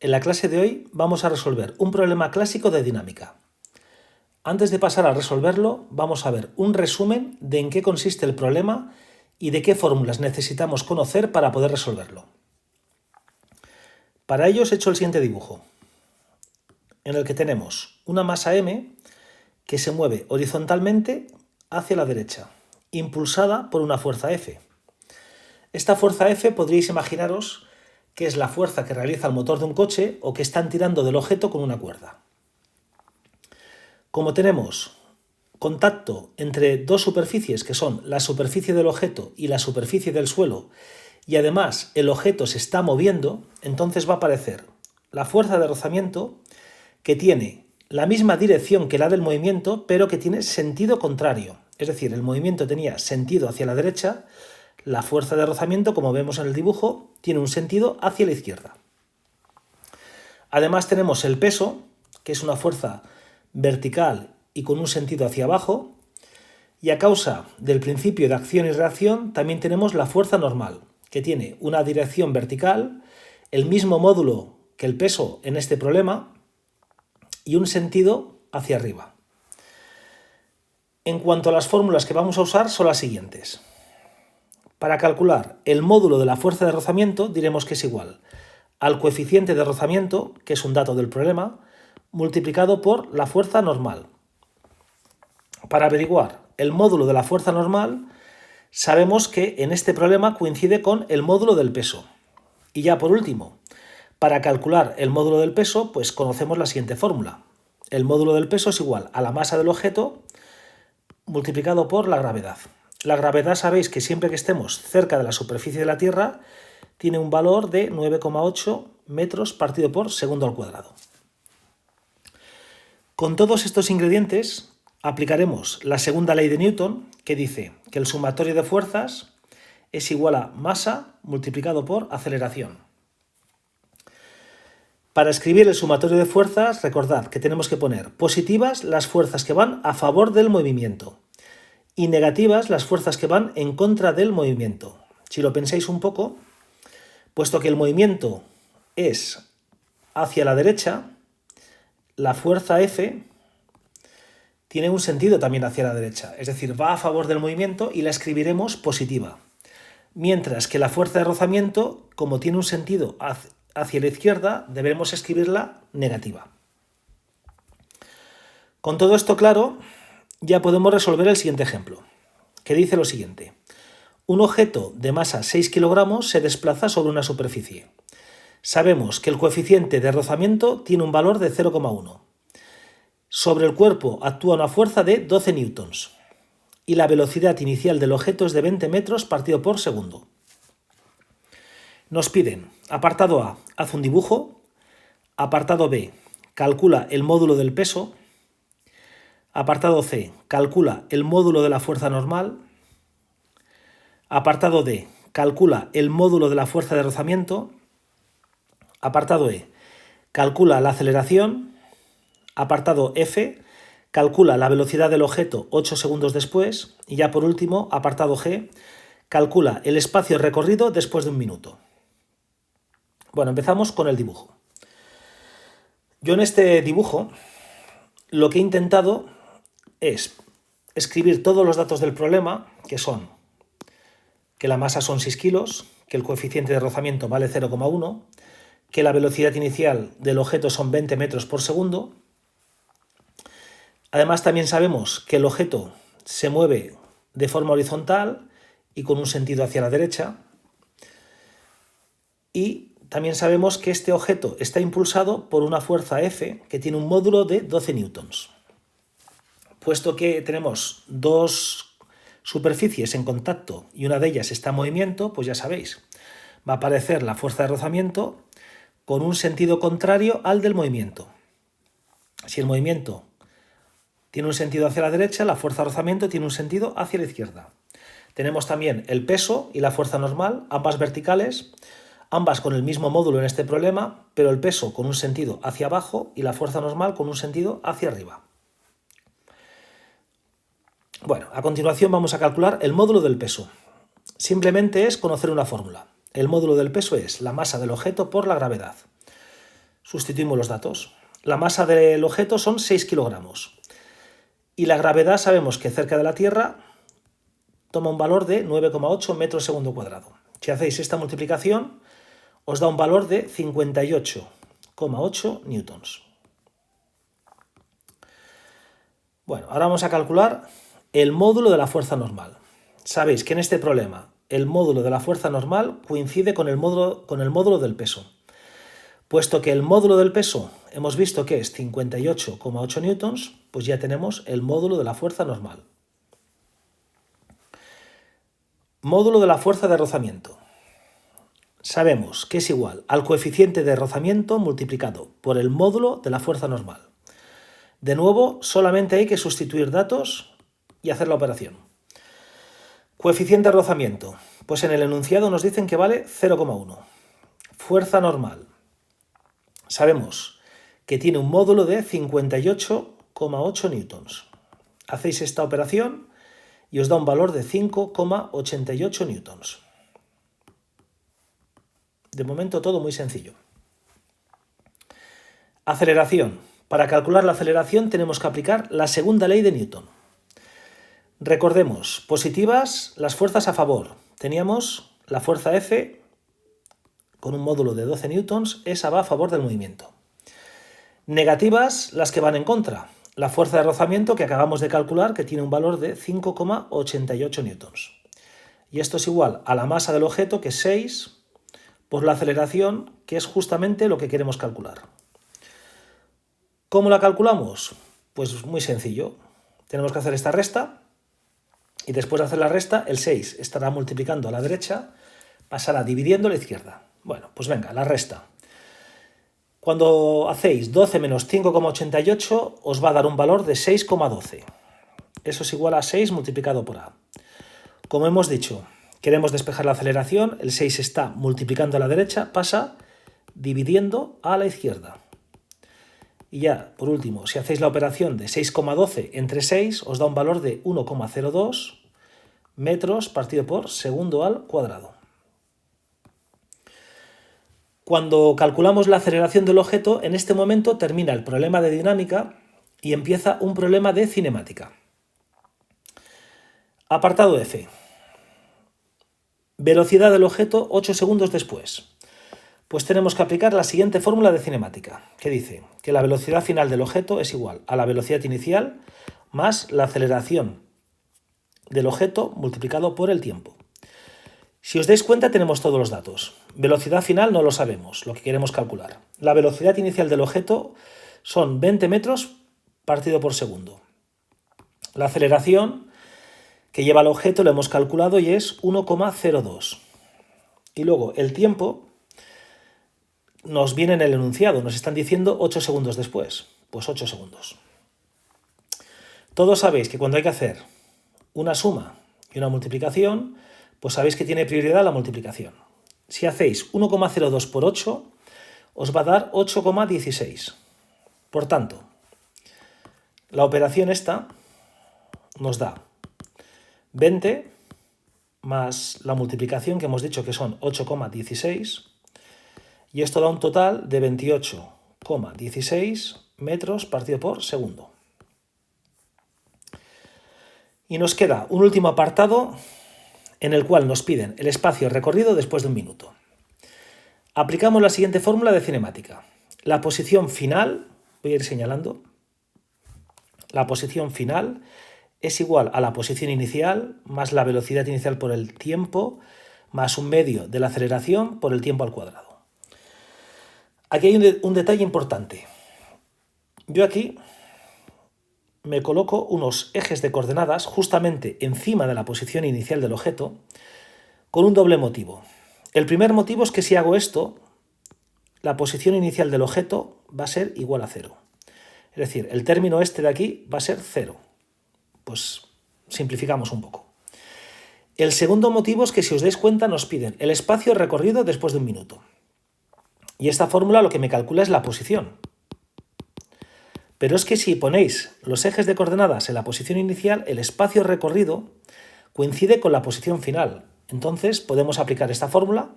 En la clase de hoy vamos a resolver un problema clásico de dinámica. Antes de pasar a resolverlo, vamos a ver un resumen de en qué consiste el problema y de qué fórmulas necesitamos conocer para poder resolverlo. Para ello os he hecho el siguiente dibujo, en el que tenemos una masa m que se mueve horizontalmente hacia la derecha, impulsada por una fuerza F. Esta fuerza F podríais imaginaros que es la fuerza que realiza el motor de un coche o que están tirando del objeto con una cuerda. Como tenemos contacto entre dos superficies, que son la superficie del objeto y la superficie del suelo, y además el objeto se está moviendo, entonces va a aparecer la fuerza de rozamiento que tiene la misma dirección que la del movimiento, pero que tiene sentido contrario. Es decir, el movimiento tenía sentido hacia la derecha, la fuerza de rozamiento, como vemos en el dibujo, tiene un sentido hacia la izquierda. Además tenemos el peso, que es una fuerza vertical y con un sentido hacia abajo, y a causa del principio de acción y reacción también tenemos la fuerza normal, que tiene una dirección vertical, el mismo módulo que el peso en este problema y un sentido hacia arriba. En cuanto a las fórmulas que vamos a usar son las siguientes. Para calcular el módulo de la fuerza de rozamiento diremos que es igual al coeficiente de rozamiento, que es un dato del problema, multiplicado por la fuerza normal. Para averiguar el módulo de la fuerza normal, sabemos que en este problema coincide con el módulo del peso. Y ya por último, para calcular el módulo del peso, pues conocemos la siguiente fórmula. El módulo del peso es igual a la masa del objeto multiplicado por la gravedad. La gravedad sabéis que siempre que estemos cerca de la superficie de la Tierra tiene un valor de 9,8 metros partido por segundo al cuadrado. Con todos estos ingredientes aplicaremos la segunda ley de Newton, que dice que el sumatorio de fuerzas es igual a masa multiplicado por aceleración. Para escribir el sumatorio de fuerzas, recordad que tenemos que poner positivas las fuerzas que van a favor del movimiento y negativas las fuerzas que van en contra del movimiento. Si lo pensáis un poco, puesto que el movimiento es hacia la derecha, la fuerza F tiene un sentido también hacia la derecha, es decir, va a favor del movimiento y la escribiremos positiva. Mientras que la fuerza de rozamiento, como tiene un sentido hacia la izquierda, deberemos escribirla negativa. Con todo esto claro, ya podemos resolver el siguiente ejemplo, que dice lo siguiente. Un objeto de masa 6 kilogramos se desplaza sobre una superficie. Sabemos que el coeficiente de rozamiento tiene un valor de 0,1. Sobre el cuerpo actúa una fuerza de 12 newtons y la velocidad inicial del objeto es de 20 metros partido por segundo. Nos piden, apartado A, haz un dibujo, apartado B, calcula el módulo del peso, apartado C, calcula el módulo de la fuerza normal, apartado D, calcula el módulo de la fuerza de rozamiento, apartado E, calcula la aceleración, apartado F, calcula la velocidad del objeto 8 segundos después y ya por último, apartado G, calcula el espacio recorrido después de un minuto. Bueno, empezamos con el dibujo. Yo en este dibujo lo que he intentado es escribir todos los datos del problema, que son que la masa son 6 kilos, que el coeficiente de rozamiento vale 0,1, que la velocidad inicial del objeto son 20 metros por segundo. Además también sabemos que el objeto se mueve de forma horizontal y con un sentido hacia la derecha. Y también sabemos que este objeto está impulsado por una fuerza F que tiene un módulo de 12 newtons. Puesto que tenemos dos superficies en contacto y una de ellas está en movimiento, pues ya sabéis, va a aparecer la fuerza de rozamiento con un sentido contrario al del movimiento. Si el movimiento tiene un sentido hacia la derecha, la fuerza de rozamiento tiene un sentido hacia la izquierda. Tenemos también el peso y la fuerza normal, ambas verticales, ambas con el mismo módulo en este problema, pero el peso con un sentido hacia abajo y la fuerza normal con un sentido hacia arriba. Bueno, a continuación vamos a calcular el módulo del peso. Simplemente es conocer una fórmula. El módulo del peso es la masa del objeto por la gravedad. Sustituimos los datos. La masa del objeto son 6 kilogramos. Y la gravedad sabemos que cerca de la Tierra toma un valor de 9,8 metros segundo cuadrado. Si hacéis esta multiplicación, os da un valor de 58,8 newtons. Bueno, ahora vamos a calcular el módulo de la fuerza normal. Sabéis que en este problema el módulo de la fuerza normal coincide con el módulo del peso. Puesto que el módulo del peso hemos visto que es 58,8 newtons, pues ya tenemos el módulo de la fuerza normal. Módulo de la fuerza de rozamiento. Sabemos que es igual al coeficiente de rozamiento multiplicado por el módulo de la fuerza normal. De nuevo, solamente hay que sustituir datos y hacer la operación. Coeficiente de rozamiento. Pues en el enunciado nos dicen que vale 0,1. Fuerza normal. Sabemos que tiene un módulo de 58,8 newtons. Hacéis esta operación y os da un valor de 5,88 newtons. De momento todo muy sencillo. Aceleración. Para calcular la aceleración tenemos que aplicar la segunda ley de Newton. Recordemos, positivas las fuerzas a favor. Teníamos la fuerza F con un módulo de 12 newtons, esa va a favor del movimiento. Negativas las que van en contra. La fuerza de rozamiento que acabamos de calcular, que tiene un valor de 5,88 newtons. Y esto es igual a la masa del objeto, que es 6, por la aceleración, que es justamente lo que queremos calcular. ¿Cómo la calculamos? Pues muy sencillo. Tenemos que hacer esta resta y después de hacer la resta, el 6 estará multiplicando a la derecha, pasará dividiendo a la izquierda. Bueno, pues venga, la resta. Cuando hacéis 12 menos 5,88 os va a dar un valor de 6,12. Eso es igual a 6 multiplicado por A. Como hemos dicho, queremos despejar la aceleración, el 6 está multiplicando a la derecha, pasa dividiendo a la izquierda. Y ya, por último, si hacéis la operación de 6,12 entre 6, os da un valor de 1,02 metros partido por segundo al cuadrado. Cuando calculamos la aceleración del objeto, en este momento termina el problema de dinámica y empieza un problema de cinemática. Apartado F. Velocidad del objeto 8 segundos después. Pues tenemos que aplicar la siguiente fórmula de cinemática, que dice que la velocidad final del objeto es igual a la velocidad inicial más la aceleración del objeto multiplicado por el tiempo. Si os dais cuenta, tenemos todos los datos. Velocidad final no lo sabemos, lo que queremos calcular. La velocidad inicial del objeto son 20 metros partido por segundo. La aceleración que lleva el objeto lo hemos calculado y es 1,02. Y luego el tiempo nos viene en el enunciado, nos están diciendo 8 segundos después. Pues 8 segundos. Todos sabéis que cuando hay que hacer una suma y una multiplicación, pues sabéis que tiene prioridad la multiplicación. Si hacéis 1,02 por 8, os va a dar 8,16. Por tanto, la operación esta nos da 20 más la multiplicación que hemos dicho que son 8,16, y esto da un total de 28,16 metros partido por segundo. Y nos queda un último apartado en el cual nos piden el espacio recorrido después de un minuto. Aplicamos la siguiente fórmula de cinemática. La posición final, voy a ir señalando, la posición final es igual a la posición inicial más la velocidad inicial por el tiempo más un medio de la aceleración por el tiempo al cuadrado. Aquí hay un detalle importante. Yo aquí me coloco unos ejes de coordenadas justamente encima de la posición inicial del objeto con un doble motivo. El primer motivo es que si hago esto, la posición inicial del objeto va a ser igual a 0. Es decir, el término este de aquí va a ser 0. Pues simplificamos un poco. El segundo motivo es que si os dais cuenta nos piden el espacio recorrido después de un minuto. Y esta fórmula lo que me calcula es la posición. Pero es que si ponéis los ejes de coordenadas en la posición inicial, el espacio recorrido coincide con la posición final. Entonces podemos aplicar esta fórmula,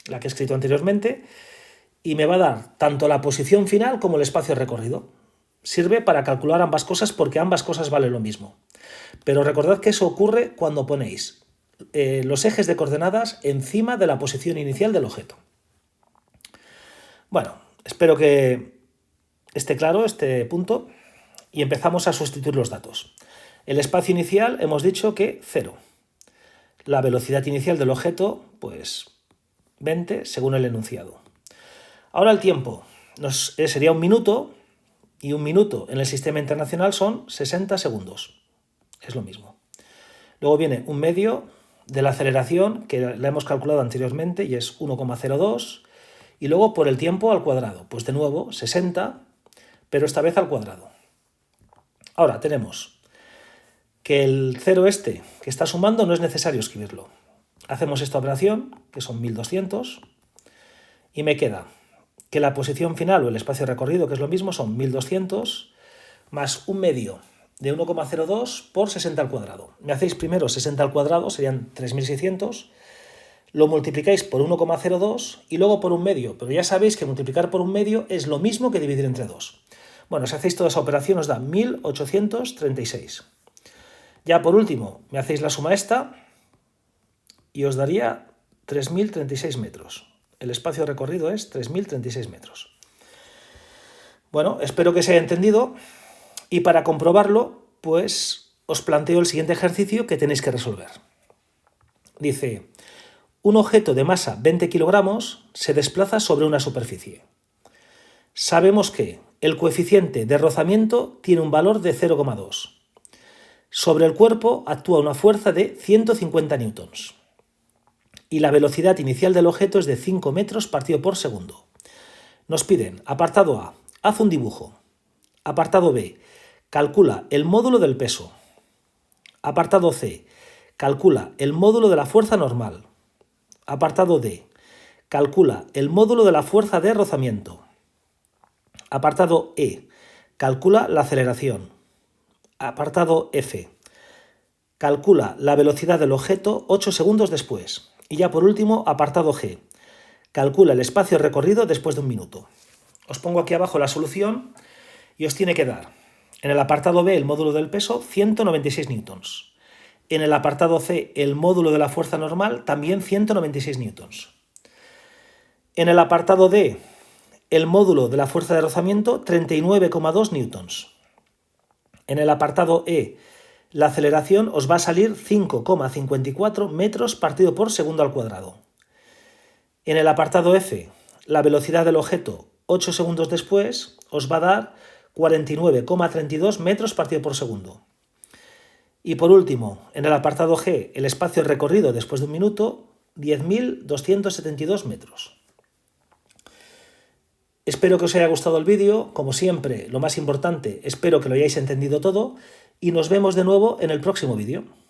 la que he escrito anteriormente, y me va a dar tanto la posición final como el espacio recorrido. Sirve para calcular ambas cosas porque ambas cosas valen lo mismo. Pero recordad que eso ocurre cuando ponéis los ejes de coordenadas encima de la posición inicial del objeto. Bueno, espero que esté claro este punto y empezamos a sustituir los datos. El espacio inicial hemos dicho que 0. La velocidad inicial del objeto, pues 20 según el enunciado. Ahora el tiempo sería 1 minuto y 1 minuto en el sistema internacional son 60 segundos. Es lo mismo. Luego viene un medio de la aceleración que la hemos calculado anteriormente y es 1,02 y luego por el tiempo al cuadrado. Pues de nuevo 60, pero esta vez al cuadrado. Ahora tenemos que el 0 que está sumando no es necesario escribirlo. Hacemos esta operación, que son 1200, y me queda que la posición final o el espacio recorrido, que es lo mismo, son 1200 más un medio de 1,02 por 60 al cuadrado. Me hacéis primero 60 al cuadrado, serían 3600, lo multiplicáis por 1,02 y luego por un medio, pero ya sabéis que multiplicar por un medio es lo mismo que dividir entre 2. Bueno, si hacéis toda esa operación os da 1836. Ya por último, me hacéis la suma esta y os daría 3036 metros. El espacio recorrido es 3036 metros. Bueno, espero que se haya entendido y para comprobarlo, pues os planteo el siguiente ejercicio que tenéis que resolver. Dice, un objeto de masa 20 kilogramos se desplaza sobre una superficie. Sabemos que el coeficiente de rozamiento tiene un valor de 0,2. Sobre el cuerpo actúa una fuerza de 150 newtons. Y la velocidad inicial del objeto es de 5 metros partido por segundo. Nos piden, apartado A, haz un dibujo. Apartado B, calcula el módulo del peso. Apartado C, calcula el módulo de la fuerza normal. Apartado D, calcula el módulo de la fuerza de rozamiento. Apartado E, calcula la aceleración. Apartado F, calcula la velocidad del objeto 8 segundos después. Y ya por último, apartado G, calcula el espacio recorrido después de 1 minuto. Os pongo aquí abajo la solución y os tiene que dar, en el apartado B, el módulo del peso, 196 newtons. En el apartado C, el módulo de la fuerza normal, también 196 newtons. En el apartado D, el módulo de la fuerza de rozamiento, 39,2 newtons. En el apartado E, la aceleración os va a salir 5,54 metros partido por segundo al cuadrado. En el apartado F, la velocidad del objeto 8 segundos después os va a dar 49,32 metros partido por segundo. Y por último, en el apartado G, el espacio recorrido después de 1 minuto, 10.272 metros. Espero que os haya gustado el vídeo. Como siempre, lo más importante, espero que lo hayáis entendido todo y nos vemos de nuevo en el próximo vídeo.